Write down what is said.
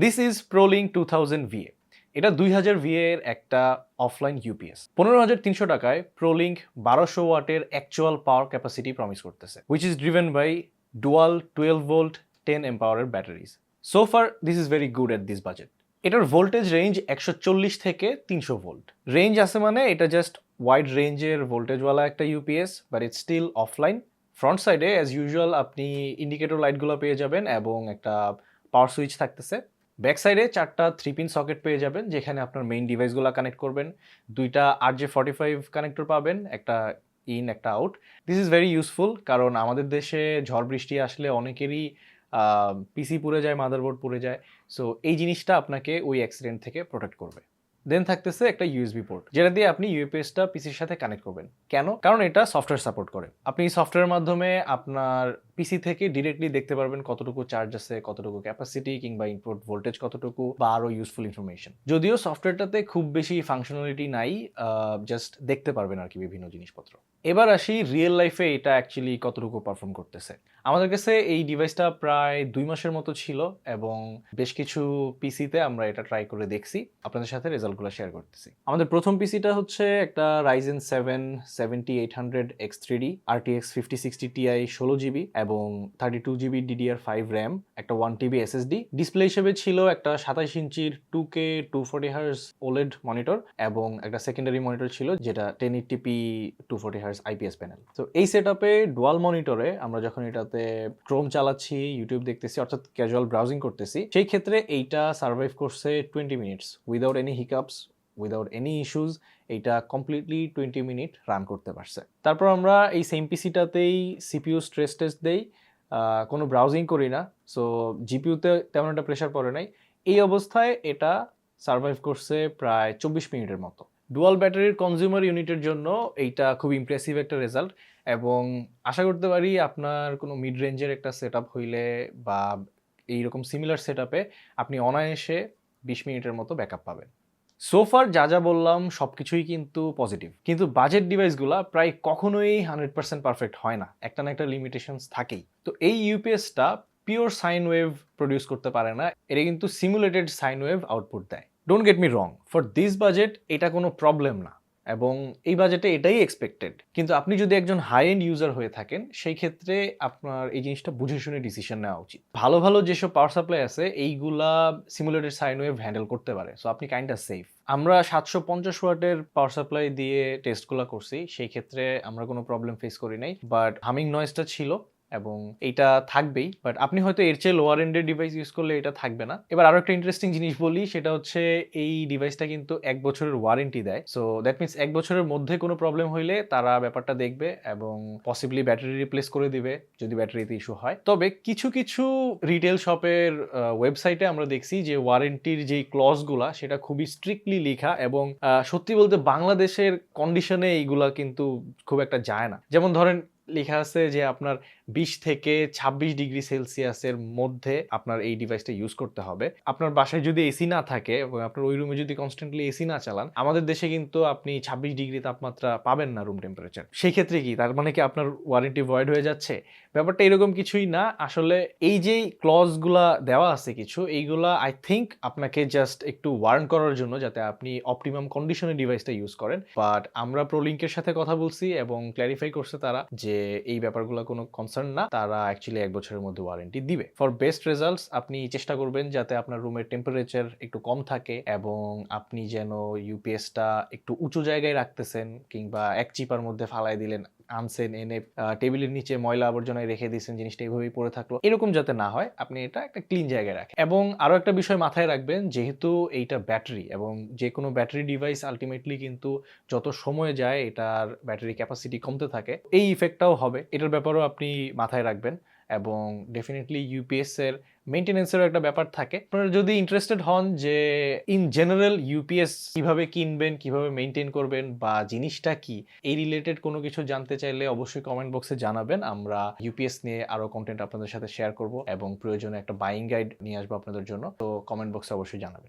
This is প্রোলিং 2000 VA. এটা 2000 VA এর একটা অফলাইন ইউপিএস। 15,300 টাকায় প্রোলিঙ্ক 1200 ওয়াটের অ্যাকচুয়াল পাওয়ার ক্যাপাসিটি প্রমিস করতেছে, which is driven by dual 12 volt 10 এম্পাওয়ারের batteries. So far this is very good at this budget. এটার voltage range 140 থেকে 300 volt range আছে, মানে এটা জাস্ট ওয়াইড রেঞ্জের ভোল্টেজওয়ালা একটা UPS, but it's still offline. Front সাইডে অ্যাজ ইউজুয়াল আপনি ইন্ডিকেটর লাইটগুলো পেয়ে যাবেন এবং একটা পাওয়ার সুইচ থাকতেছে। ব্যাক সাইডে 4টা 3 পিন সকেট পেয়ে যাবেন, যেখানে আপনার মেইন ডিভাইসগুলো কানেক্ট করবেন। 2টা RJ45 কানেক্টর পাবেন, একটা ইন একটা out. This is very useful, কারণ আমাদের দেশে ঝড় বৃষ্টি আসলে অনেকেরই পিসি পুড়ে যায়, মাদারবোর্ড পুড়ে যায়। সো এই জিনিসটা আপনাকে ওই অ্যাক্সিডেন্ট থেকে প্রোটেক্ট করবে। দেন থাকতেছে একটা ইউএসবি পোর্ট, যেটা দিয়ে আপনি ইউপিএসটা পিসির সাথে কানেক্ট করবেন। কেন? কারণ এটা সফটওয়্যার সাপোর্ট করে। আপনি সফটওয়্যারের মাধ্যমে আপনার পিসি থেকে ডিরেক্টলি দেখতে পারবেন কতটুকু চার্জ আছে, কতটুকু ক্যাপাসিটি, কিংবা ইনপুট ভোল্টেজ কতটুকু, বা আরও ইউজফুল ইনফরমেশন। যদিও সফটওয়্যারটাতে খুব বেশি ফাংশনালিটি নাই, জাস্ট দেখতে পারবেন আর কি বিভিন্ন জিনিসপত্র। এবার আসি রিয়েল লাইফে এটা অ্যাকচুয়ালি কতটুকু পারফর্ম করতেছে। আমাদের কাছে এই ডিভাইসটা প্রায় 2 মাসের মতো ছিল এবং বেশ কিছু পিসিতে আমরা এটা ট্রাই করে দেখছি, আপনাদের সাথে রেজাল্টগুলো শেয়ার করতেছি। আমাদের প্রথম পিসিটা হচ্ছে একটা Ryzen 7 7800X3D RTX 5060 Ti 16GB এবং 32GB DDR5 RAM, একটা 1TB SSD। ডিসপ্লে হিসেবে ছিল একটা 27 ইঞ্চির 2K 240Hz OLED মনিটর এবং একটা সেকেন্ডারি মনিটর ছিল, যেটা 1080p 240Hz IPS প্যানেল। তো এই সেটআপে ডুয়াল মনিটরে আমরা যখন এটাতে ক্রোম চালাচ্ছি, ইউটিউব দেখতেছি, অর্থাৎ ক্যাজুয়াল ব্রাউজিং করতেছি, সেই ক্ষেত্রে এইটা সার্ভাইভ করছে 20 minutes without any hiccups, without any issues. এইটা কমপ্লিটলি 20 মিনিট রান করতে পারছে। তারপর আমরা এই সেম পিসিটাতেই সিপিইউ স্ট্রেস টেস্ট দেই, কোনো ব্রাউজিং করি না, সো জিপিইউতে তেমন একটা প্রেশার পড়ে নাই। এই অবস্থায় এটা সার্ভাইভ করছে প্রায় 24 মিনিটের মতো। ডুয়াল ব্যাটারির কনজিউমার ইউনিটের জন্য এইটা খুব ইমপ্রেসিভ একটা রেজাল্ট, এবং আশা করতে পারি আপনার কোনো মিড রেঞ্জের একটা সেট আপ হইলে বা এইরকম সিমিলার সেট আপে আপনি অনায়াসে 20 মিনিটের মতো ব্যাকআপ পাবেন। সোফার যা যা বললাম সব কিছুই কিন্তু পজিটিভ, কিন্তু বাজেট ডিভাইসগুলো প্রায় কখনোই 100% পারফেক্ট হয় না, একটা না একটা লিমিটেশনস থাকেই। তো এই ইউপিএসটা পিওর সাইন ওয়েভ প্রডিউস করতে পারে না, এটা কিন্তু সিমুলেটেড সাইন ওয়েভ আউটপুট দেয়। Don't get me wrong, for this budget এটা কোনো প্রবলেম না, এবং এই বাজেটে এটাই এক্সপেক্টেড। কিন্তু আপনি যদি একজন হাই এন্ড ইউজার হয়ে থাকেন, সেই ক্ষেত্রে আপনার এই জিনিসটা বুঝে শুনে ডিসিশন নেওয়া উচিত। ভালো ভালো যেসব পাওয়ার সাপ্লাই আছে এইগুলা সিমুলেটেড সাইন ওয়েভ হ্যান্ডেল করতে পারে, সো আপনি কাইন্ডটা সেফ। আমরা 750 ওয়াটের পাওয়ার সাপ্লাই দিয়ে টেস্টগুলো করছি, সেই ক্ষেত্রে আমরা কোনো প্রবলেম ফেস করি নাই, বাট হামিং নয়েজটা ছিল এবং এটা থাকবেই। বাট আপনি হয়তো এর চেয়ে লোয়ার এন্ডের ডিভাইস ইউজ করলে এটা থাকবে না। এবার আরো একটা ইন্টারেস্টিং জিনিস বলি, সেটা হচ্ছে এই ডিভাইসটা কিন্তু 1 বছরের ওয়ারেন্টি দেয়। সো দ্যাট মিনস 1 বছরের মধ্যে কোনো প্রবলেম হইলে তারা ব্যাপারটা দেখবে এবং পসিবলি ব্যাটারি রিপ্লেস করে দিবে যদি ব্যাটারিতে ইস্যু হয়। তবে কিছু কিছু রিটেল শপের ওয়েবসাইটে আমরা দেখছি যে ওয়ারেন্টির যেই ক্লজগুলা সেটা খুবই স্ট্রিক্টলি লেখা, এবং সত্যি বলতে বাংলাদেশের কন্ডিশনে এইগুলা কিন্তু খুব একটা যায় না। যেমন ধরেন লেখা আছে যে আপনার 20 থেকে 26 ডিগ্রি সেলসিয়াসের মধ্যে আপনার এই ডিভাইসটা ইউজ করতে হবে। আপনার বাসায় যদি এসি না থাকে এবং আপনার ওই রুমে যদি কনস্ট্যান্টলি এসি না চালান, আমাদের দেশে কিন্তু আপনি 26 ডিগ্রি তাপমাত্রা পাবেন না রুম টেম্পারেচার। সেই ক্ষেত্রে কি তার মানে কি আপনার ওয়ারেন্টি ভয়েড হয়ে যাচ্ছে? ব্যাপারটা এরকম কিছুই না। আসলে এই যে ক্লজগুলা দেওয়া আছে কিছু, এইগুলা আই থিঙ্ক আপনাকে জাস্ট একটু ওয়ার্ন করার জন্য, যাতে আপনি অপটিমাম কন্ডিশনে ডিভাইসটা ইউজ করেন। বাট আমরা প্রোলিঙ্কের সাথে কথা বলছি এবং ক্ল্যারিফাই করছে তারা যে এই ব্যাপারগুলো কোনো কনসার্ন না, তারা অ্যাকচুয়ালি 1 বছরের মধ্যে ওয়ারেন্টি দিবে। ফর বেস্ট রেজাল্টস আপনি চেষ্টা করবেন যাতে আপনার রুমের টেম্পারেচার একটু কম থাকে, এবং আপনি যেন ইউপিএসটা একটু উঁচু জায়গায় রাখতেছেন, কিংবা এক চিপার মধ্যে ফালাই দিলেন, আনছেন এনে টেবিলের নিচে ময়লা আবর্জনায় রেখে দিয়েছেন, জিনিসটা এইভাবেই পড়ে থাকলো, এরকম যাতে না হয় আপনি এটা একটা ক্লিন জায়গায় রাখেন। এবং আরো একটা বিষয় মাথায় রাখবেন, যেহেতু এইটা ব্যাটারি, এবং যে কোনো ব্যাটারি ডিভাইস আলটিমেটলি কিন্তু যত সময় যায় এটার ব্যাটারি ক্যাপাসিটি কমতে থাকে, এই ইফেক্টটাও হবে, এটার ব্যাপারেও আপনি মাথায় রাখবেন। এবং ডেফিনেটলি ইউপিএস এর মেইনটেনেন্সেরও একটা ব্যাপার থাকে। আপনারা যদি ইন্টারেস্টেড হন যে ইন জেনারেল ইউপিএস কিভাবে কিনবেন, কিভাবে মেইনটেইন করবেন, বা জিনিসটা কি, এই রিলেটেড কোনো কিছু জানতে চাইলে অবশ্যই কমেন্ট বক্সে জানাবেন। আমরা ইউপিএস নিয়ে আরো কন্টেন্ট আপনাদের সাথে শেয়ার করব এবং প্রয়োজনে একটা বাইং গাইড নিয়ে আসবো আপনাদের জন্য। তো কমেন্ট বক্সে অবশ্যই জানাবেন।